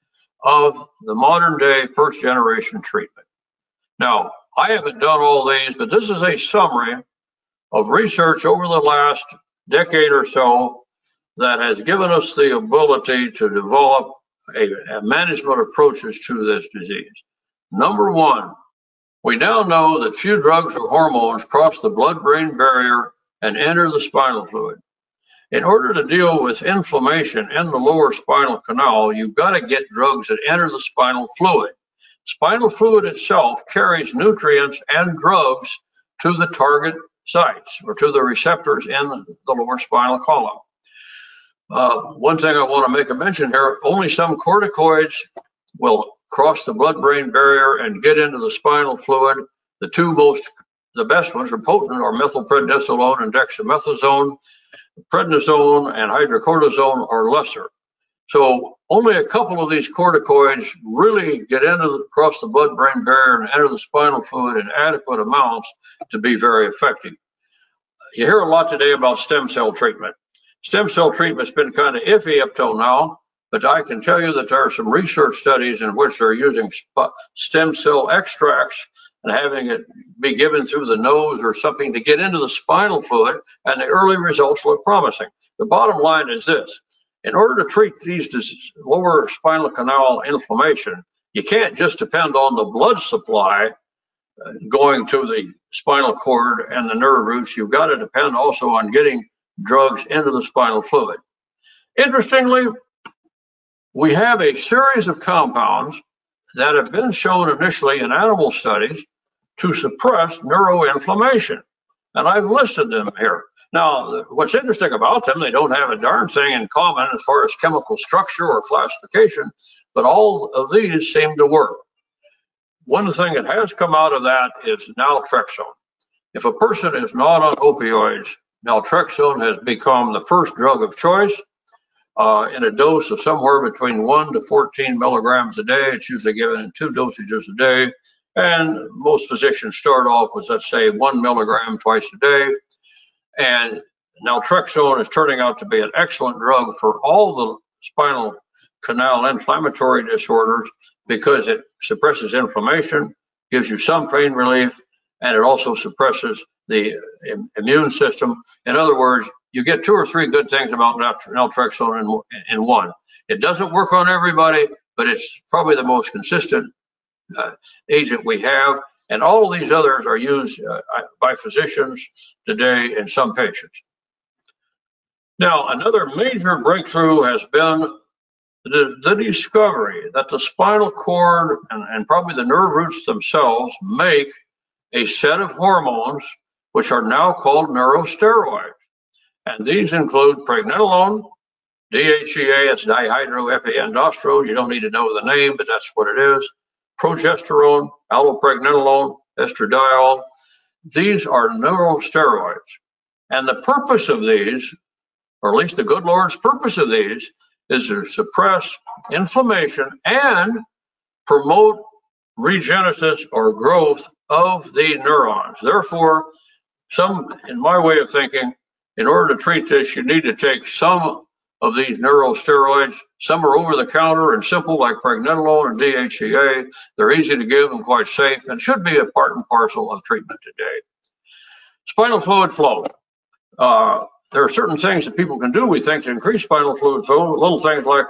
of the modern day first generation treatment. Now, I haven't done all these, but this is a summary of research over the last decade or so that has given us the ability to develop a management approaches to this disease. Number one, we now know that few drugs or hormones cross the blood-brain barrier and enter the spinal fluid. In order to deal with inflammation in the lower spinal canal, you've got to get drugs that enter the spinal fluid. Spinal fluid itself carries nutrients and drugs to the target sites or to the receptors in the lower spinal column. One thing I want to make a mention here, only some corticoids will cross the blood-brain barrier and get into the spinal fluid. The best ones are potent are methylprednisolone and dexamethasone. Prednisone and hydrocortisone are lesser. So only a couple of these corticoids really get across the blood-brain barrier and enter the spinal fluid in adequate amounts to be very effective. You hear a lot today about stem cell treatment. Stem cell treatment's been kind of iffy up till now, but I can tell you that there are some research studies in which they're using stem cell extracts and having it be given through the nose or something to get into the spinal fluid, and the early results look promising. The bottom line is this. In order to treat these lower spinal canal inflammation, you can't just depend on the blood supply going to the spinal cord and the nerve roots. You've got to depend also on getting drugs into the spinal fluid. Interestingly, we have a series of compounds that have been shown initially in animal studies to suppress neuroinflammation. And I've listed them here. Now, what's interesting about them, they don't have a darn thing in common as far as chemical structure or classification, but all of these seem to work. One thing that has come out of that is naltrexone. If a person is not on opioids, naltrexone has become the first drug of choice in a dose of somewhere between 1 to 14 milligrams a day. It's usually given in 2 dosages a day. And most physicians start off with, let's say, 1 milligram twice a day. And naltrexone is turning out to be an excellent drug for all the spinal canal inflammatory disorders because it suppresses inflammation, gives you some pain relief, and it also suppresses the immune system. In other words, you get 2 or 3 good things about naltrexone in one. It doesn't work on everybody, but it's probably the most consistent agent we have. And all of these others are used by physicians today in some patients. Now, another major breakthrough has been the discovery that the spinal cord and probably the nerve roots themselves make a set of hormones which are now called neurosteroids. And these include pregnenolone, DHEA, it's dihydroepiandrosterone. You don't need to know the name, but that's what it is. Progesterone, allopregnenolone, estradiol. These are neurosteroids. And the purpose of these, or at least the good Lord's purpose of these, is to suppress inflammation and promote regenesis or growth of the neurons. Therefore, in my way of thinking, in order to treat this, you need to take some of these neurosteroids. Some are over the counter and simple, like pregnenolone and DHEA. They're easy to give and quite safe, and should be a part and parcel of treatment today. Spinal fluid flow. There are certain things that people can do, we think, to increase spinal fluid flow. Little things like,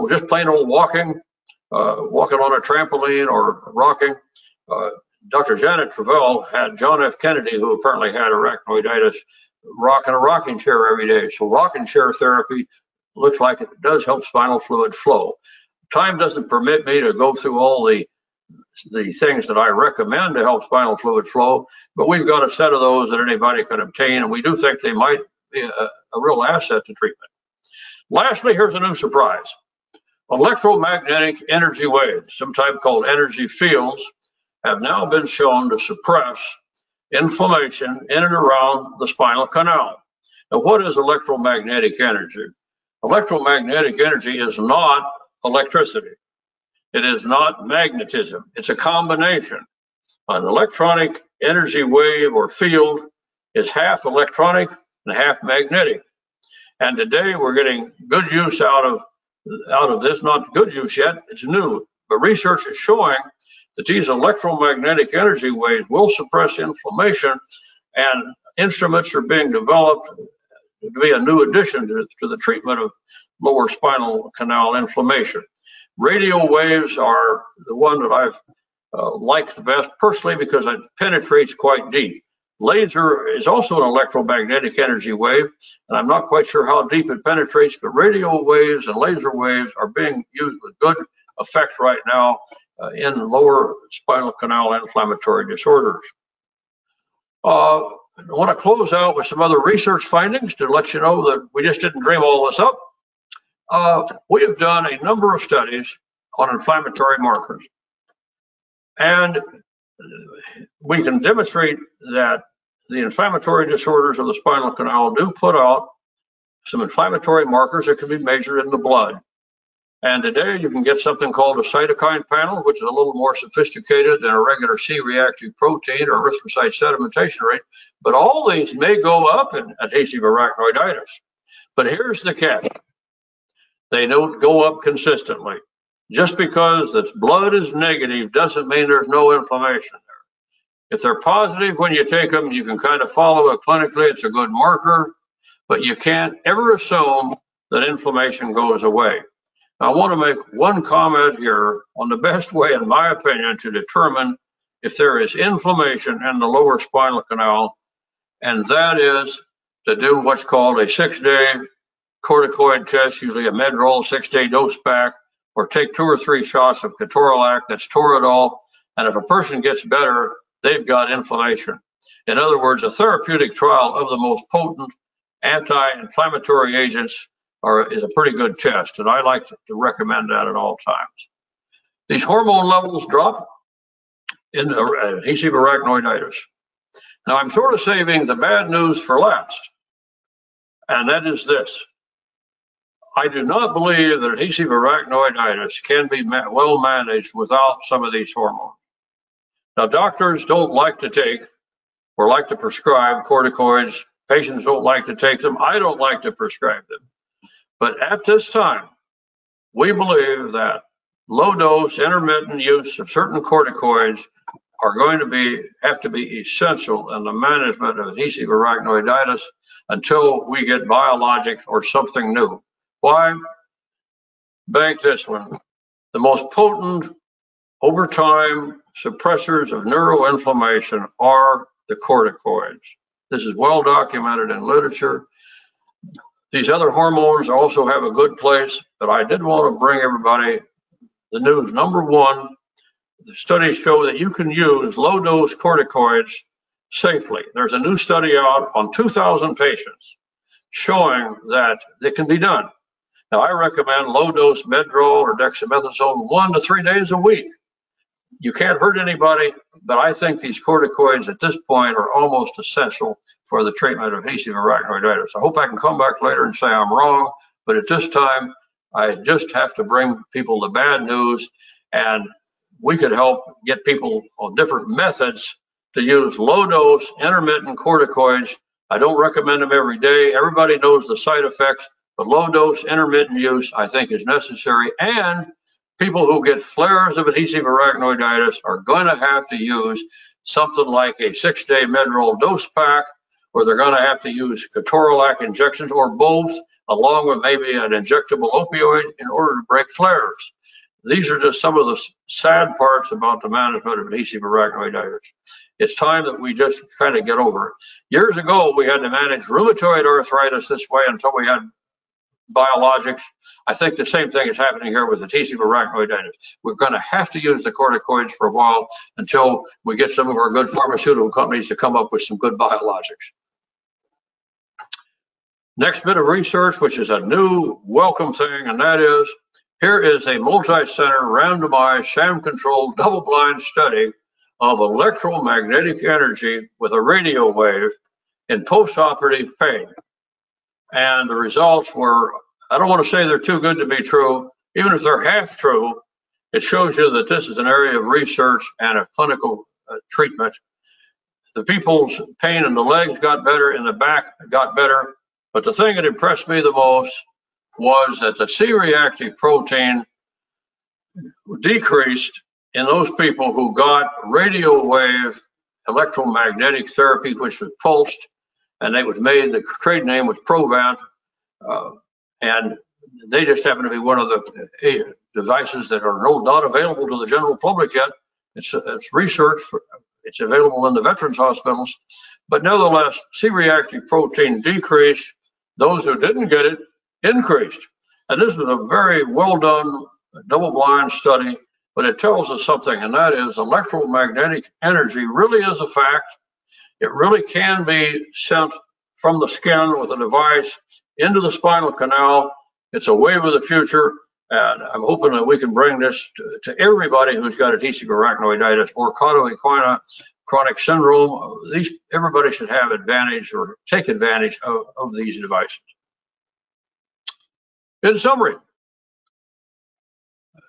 just plain old walking on a trampoline or rocking. Dr. Janet Travell had John F. Kennedy, who apparently had arachnoiditis, rock in a rocking chair every day. So rocking chair therapy looks like it does help spinal fluid flow. Time doesn't permit me to go through all the things that I recommend to help spinal fluid flow, but we've got a set of those that anybody can obtain, and we do think they might be a real asset to treatment. Lastly, here's a new surprise. Electromagnetic energy waves, sometimes called energy fields, have now been shown to suppress inflammation in and around the spinal canal. Now, what is electromagnetic energy? Electromagnetic energy is not electricity. It is not magnetism. It's a combination. An electronic energy wave or field is half electronic and half magnetic. And today we're getting good use out of this, not good use yet, it's new. But research is showing that these electromagnetic energy waves will suppress inflammation, and instruments are being developed to be a new addition to the treatment of lower spinal canal inflammation. Radio waves are the one that I've liked the best personally because it penetrates quite deep. Laser is also an electromagnetic energy wave, and I'm not quite sure how deep it penetrates, but radio waves and laser waves are being used with good effect right now in lower spinal canal inflammatory disorders. I want to close out with some other research findings to let you know that we just didn't dream all this up. We have done a number of studies on inflammatory markers, and we can demonstrate that the inflammatory disorders of the spinal canal do put out some inflammatory markers that can be measured in the blood. And today you can get something called a cytokine panel, which is a little more sophisticated than a regular C-reactive protein or erythrocyte sedimentation rate. But all these may go up in adhesive arachnoiditis. But here's the catch. They don't go up consistently. Just because the blood is negative doesn't mean there's no inflammation there. If they're positive when you take them, you can kind of follow it clinically. It's a good marker, but you can't ever assume that inflammation goes away. Now, I want to make one comment here on the best way, in my opinion, to determine if there is inflammation in the lower spinal canal, and that is to do what's called a 6-day corticoid test, usually a Medrol 6-day dose pack, or take 2 or 3 shots of ketorolac, that's Toradol, and if a person gets better, they've got inflammation. In other words, a therapeutic trial of the most potent anti-inflammatory agents is a pretty good test, and I like to recommend that at all times. These hormone levels drop in adhesive arachnoiditis. Now, I'm sort of saving the bad news for last, and that is this. I do not believe that adhesive arachnoiditis can be well managed without some of these hormones. Now, doctors don't like to take or like to prescribe corticoids. Patients don't like to take them. I don't like to prescribe them. But at this time, we believe that low-dose intermittent use of certain corticoids are going to have to be essential in the management of adhesive arachnoiditis until we get biologics or something new. Why? Bank this one. The most potent over time suppressors of neuroinflammation are the corticoids. This is well documented in literature. These other hormones also have a good place, but I did want to bring everybody the news. Number one, the studies show that you can use low-dose corticoids safely. There's a new study out on 2,000 patients showing that it can be done. Now, I recommend low-dose Medrol or dexamethasone 1 to 3 days a week. You can't hurt anybody, but I think these corticoids at this point are almost essential for the treatment of adhesive arachnoiditis. I hope I can come back later and say I'm wrong, but at this time, I just have to bring people the bad news, and we could help get people on different methods to use low-dose intermittent corticoids. I don't recommend them every day. Everybody knows the side effects, but low-dose intermittent use I think is necessary, and people who get flares of adhesive arachnoiditis are going to have to use something like a 6-day Medrol dose pack, or they're going to have to use ketorolac injections or both, along with maybe an injectable opioid in order to break flares. These are just some of the sad parts about the management of adhesive arachnoiditis. It's time that we just kind of get over it. Years ago, we had to manage rheumatoid arthritis this way until we had biologics. I think the same thing is happening here with adhesive arachnoiditis. We're going to have to use the corticoids for a while until we get some of our good pharmaceutical companies to come up with some good biologics. Next bit of research, which is a new welcome thing, and that is, here is a multi-center, randomized, sham-controlled, double-blind study of electromagnetic energy with a radio wave in post-operative pain. And the results were, I don't want to say they're too good to be true. Even if they're half true, it shows you that this is an area of research and a clinical treatment. The people's pain in the legs got better, in the back got better. But the thing that impressed me the most was that the C-reactive protein decreased in those people who got radio wave electromagnetic therapy, which was pulsed, and it was made, the trade name was Provant, and they just happen to be one of the devices that are not available to the general public yet. It's research, it's available in the veterans hospitals, but nevertheless, C-reactive protein decreased. Those who didn't get it increased. And this was a very well done double-blind study, but it tells us something, and that is electromagnetic energy really is a fact. It really can be sent from the skin with a device into the spinal canal. It's a wave of the future, and I'm hoping that we can bring this to everybody who's got adhesive arachnoiditis or CAUDA equina chronic syndrome. Everybody should have advantage or take advantage of these devices. In summary,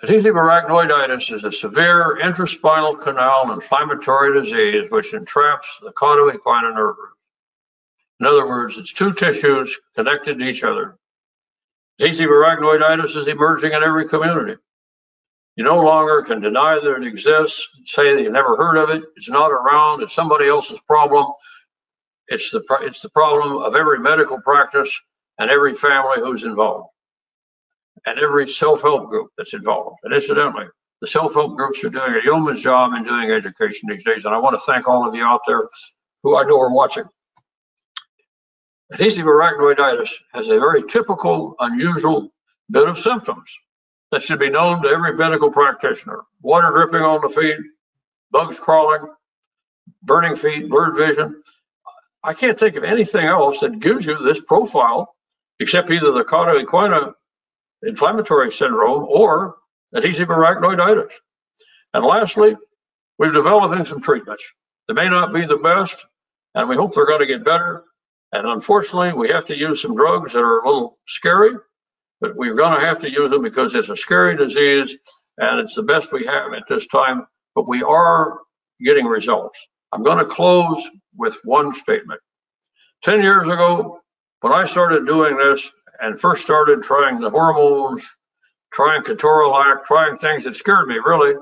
adhesive arachnoiditis is a severe intraspinal canal inflammatory disease which entraps the CAUDA equina nerve root. In other words, it's two tissues connected to each other. Adhesive arachnoiditis is emerging in every community. You no longer can deny that it exists, say that you never heard of it, it's not around, it's somebody else's problem. It's the problem of every medical practice and every family who's involved, and every self-help group that's involved. And incidentally, the self-help groups are doing a yeoman's job in doing education these days, and I want to thank all of you out there who I know are watching. Adhesive arachnoiditis has a very typical, unusual bit of symptoms that should be known to every medical practitioner. Water dripping on the feet, bugs crawling, burning feet, blurred vision. I can't think of anything else that gives you this profile except either the CAUDA EQUINA inflammatory syndrome or adhesive arachnoiditis. And lastly, we've developed some treatments. They may not be the best, and we hope they're going to get better. And unfortunately, we have to use some drugs that are a little scary, but we're going to have to use them because it's a scary disease, and it's the best we have at this time, but we are getting results. I'm going to close with one statement. 10 years ago, when I started doing this and first started trying the hormones, trying ketorolac, trying things that scared me, really,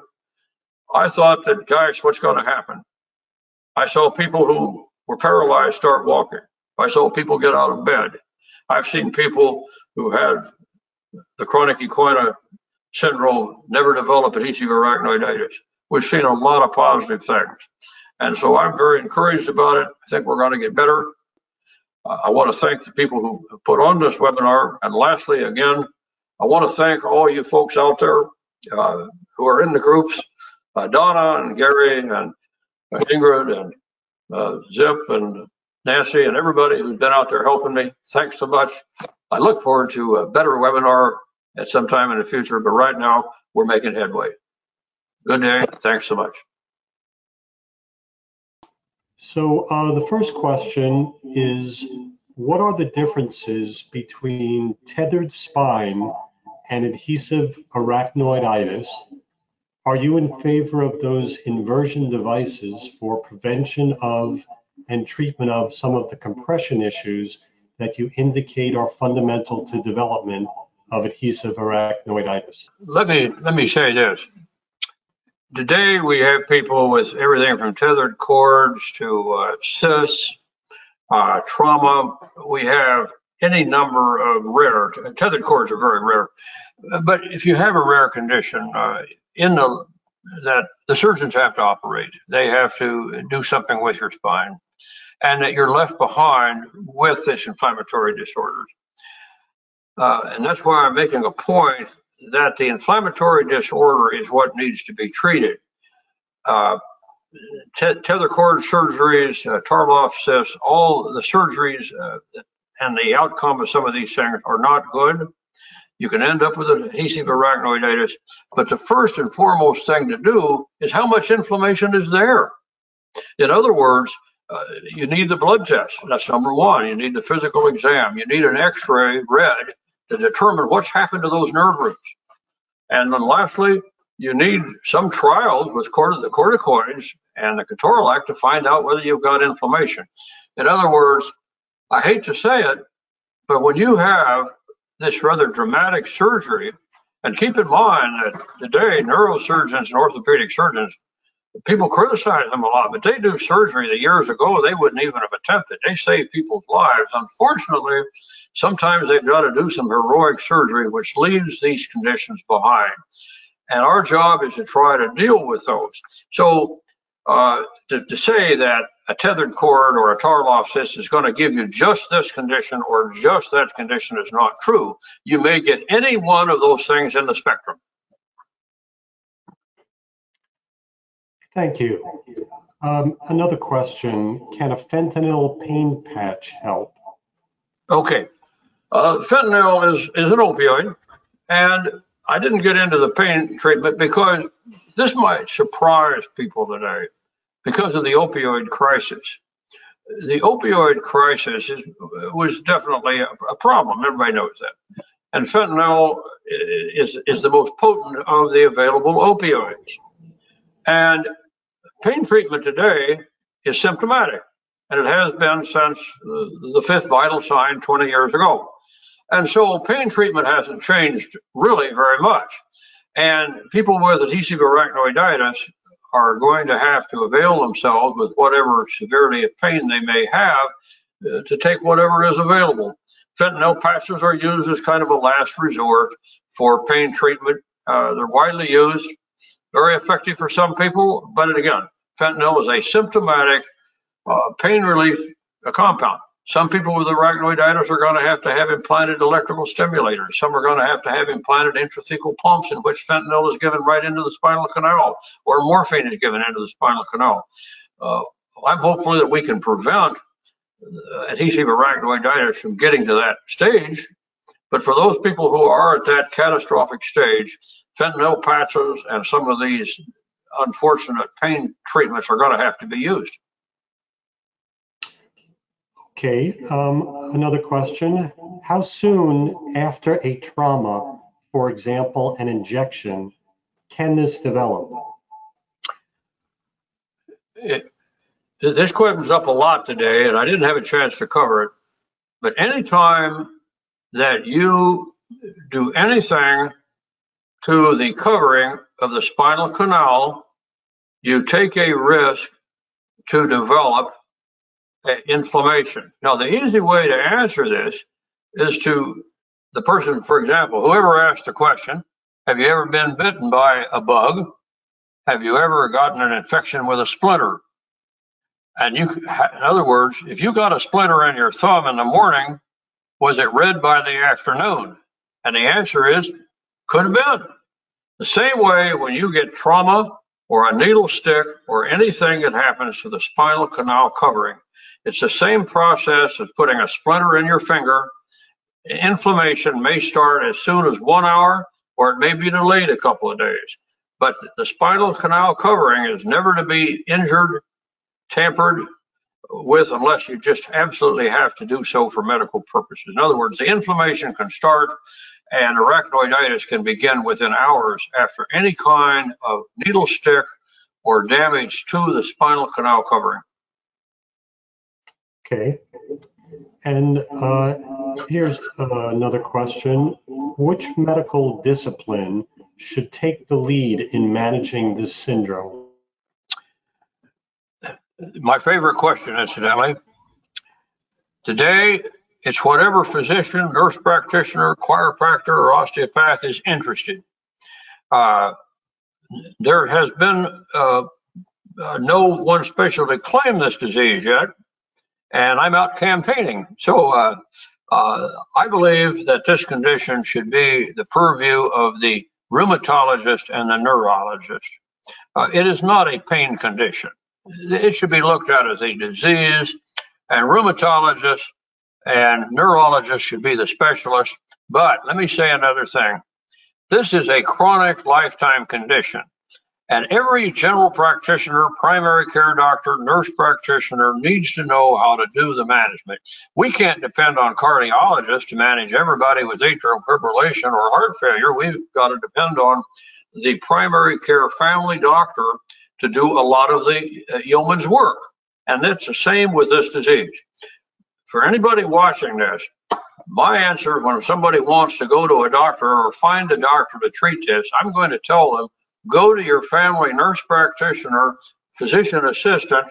I thought that, gosh, what's going to happen? I saw people who were paralyzed start walking. I saw people get out of bed. I've seen people who had the chronic equina syndrome never develop adhesive arachnoiditis. We've seen a lot of positive things. And so I'm very encouraged about it. I think we're going to get better. I want to thank the people who put on this webinar. And lastly, again, I want to thank all you folks out there who are in the groups, Donna and Gary and Ingrid and Zip and Nancy and everybody who's been out there helping me. Thanks so much. I look forward to a better webinar at some time in the future, but right now we're making headway. Good day. Thanks so much. So the first question is, what are the differences between tethered spine and adhesive arachnoiditis? Are you in favor of those inversion devices for prevention of and treatment of some of the compression issues that you indicate are fundamental to development of adhesive arachnoiditis? Let me say this. Today we have people with everything from tethered cords to cysts, trauma. We have any number of rare, tethered cords are very rare. But if you have a rare condition, that the surgeons have to operate. They have to do something with your spine, and that you're left behind with this inflammatory disorders. And that's why I'm making a point that the inflammatory disorder is what needs to be treated. Tether cord surgeries, Tarloff cysts, all the surgeries and the outcome of some of these things are not good. You can end up with adhesive arachnoiditis, but the first and foremost thing to do is how much inflammation is there. In other words, you need the blood test. That's number one. You need the physical exam. You need an X-ray read to determine what's happened to those nerve roots. And then lastly, you need some trials with the corticoids and the ketorolac to find out whether you've got inflammation. In other words, I hate to say it, but when you have this rather dramatic surgery, and keep in mind that today neurosurgeons and orthopedic surgeons, people criticize them a lot, but they do surgery that years ago they wouldn't even have attempted. They save people's lives. Unfortunately, sometimes they've got to do some heroic surgery which leaves these conditions behind. And our job is to try to deal with those. So to say that a tethered cord or a Tarloff cyst is going to give you just this condition or just that condition is not true. You may get any one of those things in the spectrum. Thank you. Another question, can a fentanyl pain patch help? Okay, fentanyl is an opioid, and I didn't get into the pain treatment because this might surprise people today because of the opioid crisis. The opioid crisis was definitely a problem. Everybody knows that. And fentanyl is the most potent of the available opioids. And pain treatment today is symptomatic, and it has been since the fifth vital sign 20 years ago. And so pain treatment hasn't changed really very much. And people with adhesive arachnoiditis are going to have to avail themselves with whatever severity of pain they may have to take whatever is available. Fentanyl patches are used as kind of a last resort for pain treatment. They're widely used, very effective for some people, but again, fentanyl is a symptomatic pain relief compound. Some people with arachnoiditis are going to have implanted electrical stimulators. Some are going to have implanted intrathecal pumps in which fentanyl is given right into the spinal canal, or morphine is given into the spinal canal. I'm hopeful that we can prevent adhesive arachnoiditis from getting to that stage. But for those people who are at that catastrophic stage, fentanyl patches and some of these unfortunate pain treatments are going to have to be used. Okay, another question. How soon after a trauma, for example, an injection, can this develop? This comes up a lot today, and I didn't have a chance to cover it, but anytime that you do anything to the covering of the spinal canal, you take a risk to develop inflammation. Now, the easy way to answer this is to the person, for example, whoever asked the question, have you ever been bitten by a bug? Have you ever gotten an infection with a splinter? And in other words, if you got a splinter in your thumb in the morning, was it red by the afternoon? And the answer is, could have been. The same way when you get trauma or a needle stick or anything that happens to the spinal canal covering, it's the same process as putting a splinter in your finger. Inflammation may start as soon as 1 hour, or it may be delayed a couple of days. But the spinal canal covering is never to be injured, tampered with, unless you just absolutely have to do so for medical purposes. In other words, the inflammation can start and arachnoiditis can begin within hours after any kind of needle stick or damage to the spinal canal covering. Okay. And here's another question. Which medical discipline should take the lead in managing this syndrome? My favorite question, incidentally. Today, it's whatever physician, nurse practitioner, chiropractor, or osteopath is interested. There has been no one specialty claim this disease yet, and I'm out campaigning. So I believe that this condition should be the purview of the rheumatologist and the neurologist. It is not a pain condition. It should be looked at as a disease, and rheumatologists and neurologists should be the specialists. But let me say another thing. This is a chronic lifetime condition, and every general practitioner, primary care doctor, nurse practitioner needs to know how to do the management. We can't depend on cardiologists to manage everybody with atrial fibrillation or heart failure. We've got to depend on the primary care family doctor to do a lot of the yeoman's work. And that's the same with this disease. For anybody watching this, my answer when somebody wants to go to a doctor or find a doctor to treat this, I'm going to tell them, go to your family nurse practitioner, physician assistant,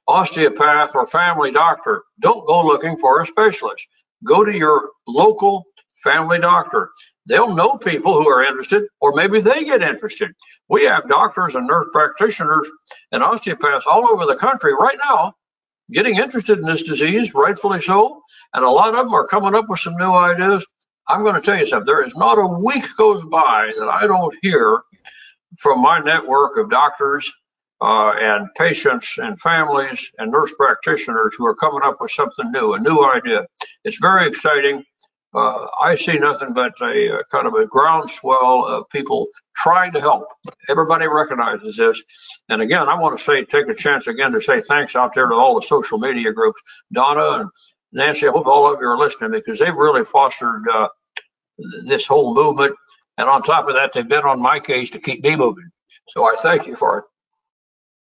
osteopath, or family doctor. Don't go looking for a specialist. Go to your local family doctor. They'll know people who are interested, or maybe they get interested. We have doctors and nurse practitioners and osteopaths all over the country right now getting interested in this disease, rightfully so, and a lot of them are coming up with some new ideas. I'm going to tell you something. There is not a week goes by that I don't hear from my network of doctors and patients and families and nurse practitioners who are coming up with something new, a new idea. It's very exciting. I see nothing but a kind of a groundswell of people trying to help. Everybody recognizes this. And again, I want to say, take a chance again to say thanks out there to all the social media groups. Donna and Nancy, I hope all of you are listening, because they've really fostered this whole movement. And on top of that, they've been on my case to keep me moving. So I thank you for it.